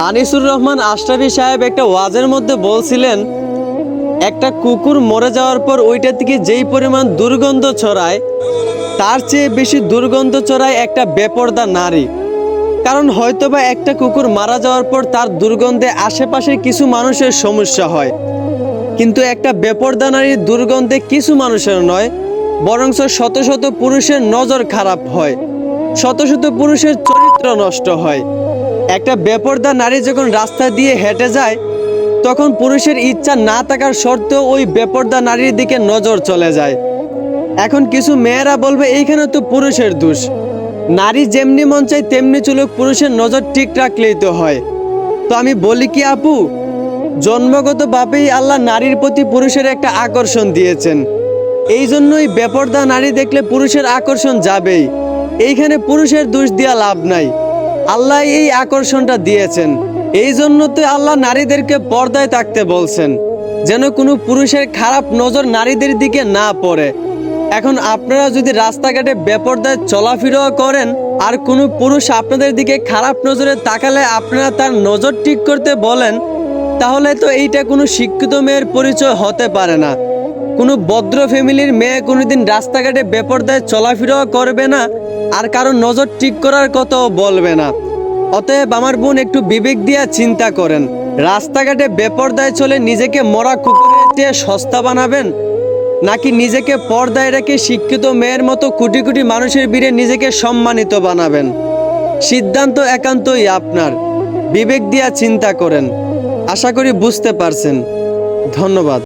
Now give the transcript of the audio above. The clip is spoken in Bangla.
আনিসুর রহমান আশরাফি সাহেব একটা ওয়াজের মধ্যে বলছিলেন, একটা কুকুর মরে যাওয়ার পর ওইটা থেকে যেই পরিমাণ দুর্গন্ধ ছড়ায় তার চেয়ে বেশি দুর্গন্ধ ছড়ায় একটা বেপরদা নারী। কারণ হয়তোবা একটা কুকুর মারা যাওয়ার পর তার দুর্গন্ধে আশেপাশের কিছু মানুষের সমস্যা হয়, কিন্তু একটা বেপরদা নারীর দুর্গন্ধে কিছু মানুষের নয়, বরঞ্চ শত শত পুরুষের নজর খারাপ হয়, শত শত পুরুষের চরিত্র নষ্ট হয়। একটা বেপরদা নারী যখন রাস্তা দিয়ে হেঁটে যায় তখন পুরুষের ইচ্ছা না থাকার সত্ত্বেও ওই বেপরদা নারীর দিকে নজর চলে যায়। এখন কিছু মেয়েরা বলবে এইখানে তো পুরুষের দোষ, নারী যেমনি মন চায় তেমনি চলুক, পুরুষের নজর ঠিক রাখলেই তো হয়। তো আমি বলি কি আপু, জন্মগতভাবেই আল্লাহ নারীর প্রতি পুরুষের একটা আকর্ষণ দিয়েছেন, এই জন্যই বেপরদা নারী দেখলে পুরুষের আকর্ষণ যাবেই। এইখানে পুরুষের দোষ দিয়া লাভ নাই, আল্লাহ এই আকর্ষণটা দিয়েছেন। এই জন্য তো আল্লাহ নারীদেরকে পর্দায় থাকতে বলছেন, যেন কোনো পুরুষের খারাপ নজর নারীদের দিকে না পড়ে। এখন আপনারা যদি রাস্তাঘাটে বেপরদায় চলাফেরা করেন আর কোনো পুরুষ আপনাদের দিকে খারাপ নজরে তাকালে আপনারা তার নজর ঠিক করতে বলেন, তাহলে তো এইটা কোনো শিক্ষিত মেয়ের পরিচয় হতে পারে না। কোনো ভদ্র ফ্যামিলির মেয়ে কোনোদিন রাস্তাঘাটে বেপরদায় চলাফেরা করবে না আর কারো নজর ঠিক করার কথাও বলবে না। অতএব আমার বোন, একটু বিবেক দিয়ে চিন্তা করেন, রাস্তাঘাটে বেপরদায় চলে নিজেকে মরা কুকুরের চেয়ে সস্তা বানাবেন, নাকি নিজেকে পর্দায় রেখে শিক্ষিত মেয়ের মতো কোটি কোটি মানুষের ভিড়ে নিজেকে সম্মানিত বানাবেন? সিদ্ধান্ত একান্তই আপনার, বিবেক দিয়ে চিন্তা করেন। আশা করি বুঝতে পারছেন। ধন্যবাদ।